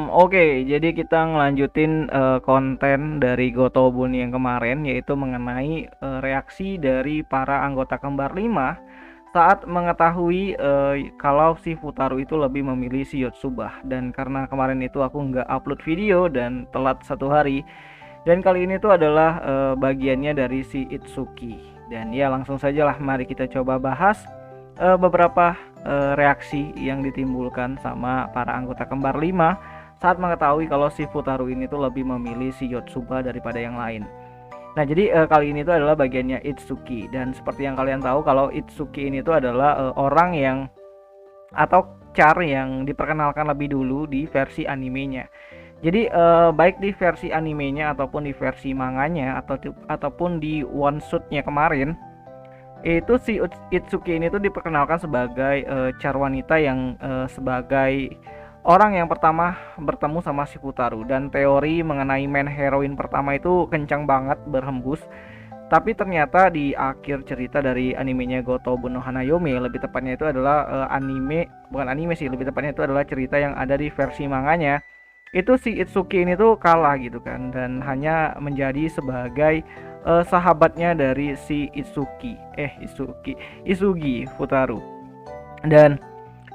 Oke, jadi kita ngelanjutin konten dari Gotobun yang kemarin, yaitu mengenai reaksi dari para anggota kembar 5 saat mengetahui kalau si Futaro itu lebih memilih si Yotsuba. Dan karena kemarin itu aku nggak upload video dan telat 1 hari, dan kali ini tuh adalah bagiannya dari si Itsuki. Dan ya langsung saja lah, mari kita coba bahas beberapa reaksi yang ditimbulkan sama para anggota kembar 5 saat mengetahui kalau si Futaro ini tuh lebih memilih si Yotsuba daripada yang lain. Nah, jadi kali ini tuh adalah bagiannya Itsuki, dan seperti yang kalian tahu kalau Itsuki ini tuh adalah orang yang atau Char yang diperkenalkan lebih dulu di versi animenya. Jadi baik di versi animenya ataupun di versi manganya ataupun di one shotnya kemarin, itu si Itsuki ini tuh diperkenalkan sebagai Char wanita yang sebagai orang yang pertama bertemu sama si Futaro, dan teori mengenai main heroin pertama itu kencang banget berhembus. Tapi ternyata di akhir cerita dari animenya Gotobun no Hanayome, lebih tepatnya itu adalah bukan anime sih, lebih tepatnya itu adalah cerita yang ada di versi manganya. Itu si Itsuki ini tuh kalah gitu kan, dan hanya menjadi sebagai sahabatnya dari si Isugi Futaro. Dan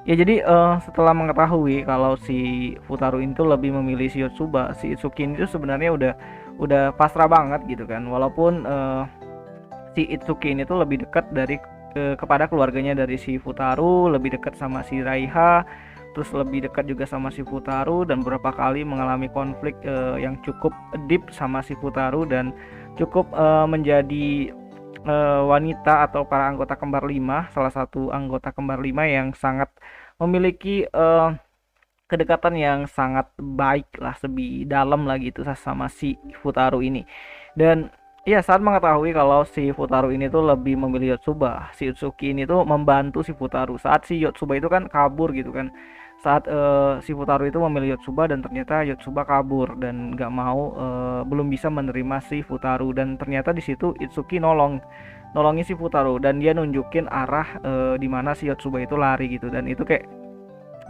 ya jadi setelah mengetahui kalau si Futaro itu lebih memilih si Yotsuba, si Itsuki itu sebenarnya udah pasrah banget gitu kan. Walaupun si Itsuki ini tuh lebih dekat kepada keluarganya dari si Futaro, lebih dekat sama si Raiha, terus lebih dekat juga sama si Futaro, dan beberapa kali mengalami konflik yang cukup deep sama si Futaro, dan cukup menjadi wanita atau para anggota kembar 5, salah satu anggota kembar 5 yang sangat memiliki kedekatan yang sangat baik lah, lebih dalam lagi itu sama si Futaro ini. Dan ya saat mengetahui kalau si Futaro ini tuh lebih memilih Yotsuba, si Itsuki ini tuh membantu si Futaro saat si Yotsuba itu kan kabur gitu kan. Saat si Futaro itu memilih Yotsuba dan ternyata Yotsuba kabur dan nggak mau, belum bisa menerima si Futaro, dan ternyata di situ Itsuki nolongin si Futaro, dan dia nunjukin arah di mana si Yotsuba itu lari gitu. Dan itu kayak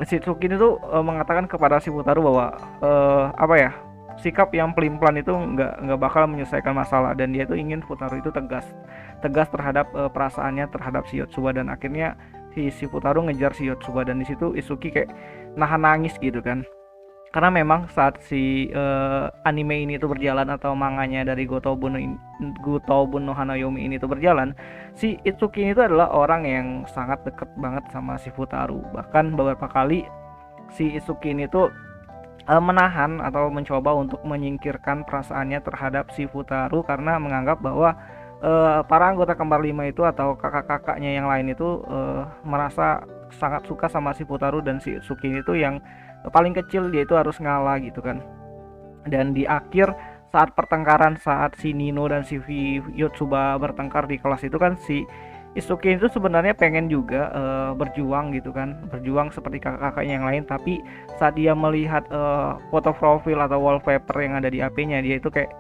si Itsuki itu mengatakan kepada si Futaro bahwa apa ya, sikap yang pelin-pelan itu nggak bakal menyelesaikan masalah, dan dia itu ingin Futaro itu tegas terhadap perasaannya terhadap si Yotsuba. Dan akhirnya si Futaro ngejar si Yotsuba, dan di situ Itsuki kayak nahan nangis gitu kan. Karena memang saat si anime ini tuh berjalan atau manganya dari Gotobun no Hanayome ini tuh berjalan, si Itsuki ini tuh adalah orang yang sangat deket banget sama si Futaro. Bahkan beberapa kali si Itsuki ini tuh menahan atau mencoba untuk menyingkirkan perasaannya terhadap si Futaro, karena menganggap bahwa para anggota kembar 5 itu atau kakak-kakaknya yang lain itu merasa sangat suka sama si Futaro, dan si Itsuki itu yang paling kecil dia itu harus ngalah gitu kan. Dan di akhir saat pertengkaran, saat si Nino dan si Yotsuba bertengkar di kelas itu kan, si Itsuki itu sebenarnya pengen juga berjuang gitu kan, berjuang seperti kakak-kakaknya yang lain. Tapi saat dia melihat foto profil atau wallpaper yang ada di HP-nya, dia itu kayak,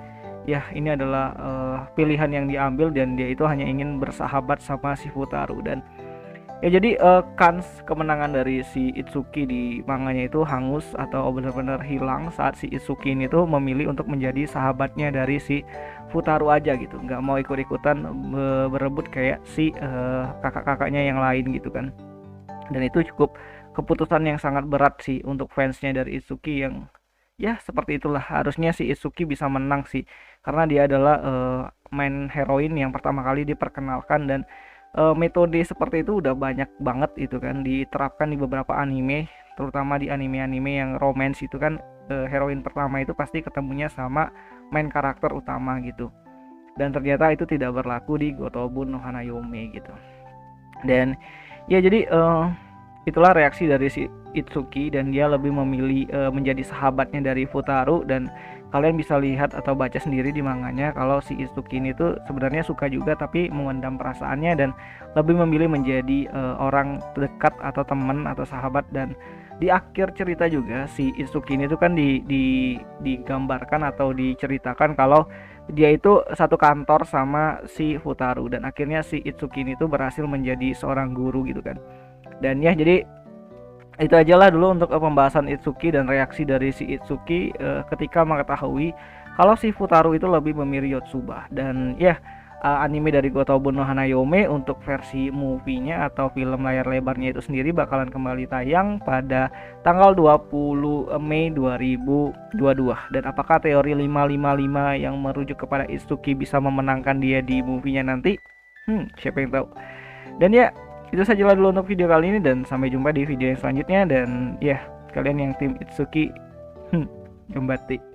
ya ini adalah pilihan yang diambil, dan dia itu hanya ingin bersahabat sama si Futaro. Dan ya jadi kans kemenangan dari si Itsuki di manganya itu hangus atau benar-benar hilang saat si Itsuki ini tuh memilih untuk menjadi sahabatnya dari si Futaro aja gitu, nggak mau ikut-ikutan berebut kayak si kakak-kakaknya yang lain gitu kan. Dan itu cukup keputusan yang sangat berat sih untuk fansnya dari Itsuki, yang ya seperti itulah, harusnya si Itsuki bisa menang sih, karena dia adalah main heroin yang pertama kali diperkenalkan. Dan metode seperti itu udah banyak banget itu kan diterapkan di beberapa anime, terutama di anime-anime yang romance itu kan, heroin pertama itu pasti ketemunya sama main karakter utama gitu. Dan ternyata itu tidak berlaku di Gotobun no Hanayome gitu. Dan ya jadi itulah reaksi dari si Itsuki, dan dia lebih memilih menjadi sahabatnya dari Futaro. Dan kalian bisa lihat atau baca sendiri di manganya kalau si Itsuki ini tuh sebenarnya suka juga tapi memendam perasaannya, dan lebih memilih menjadi orang dekat atau teman atau sahabat. Dan di akhir cerita juga si Itsuki ini tuh kan digambarkan atau diceritakan kalau dia itu satu kantor sama si Futaro, dan akhirnya si Itsuki ini tuh berhasil menjadi seorang guru gitu kan. Dan ya jadi Itu aja lah dulu untuk pembahasan Itsuki dan reaksi dari si Itsuki ketika mengetahui kalau si Futaro itu lebih memilih Yotsuba. Dan ya, anime dari Gotobu no Hanayome untuk versi movie-nya atau film layar lebarnya itu sendiri bakalan kembali tayang pada tanggal 20 Mei 2022. Dan apakah teori 555 yang merujuk kepada Itsuki bisa memenangkan dia di movie-nya nanti? Siapa yang tahu. Dan ya, itu sajalah dulu untuk video kali ini, dan sampai jumpa di video yang selanjutnya. Dan ya, kalian yang tim Itsuki, gembate.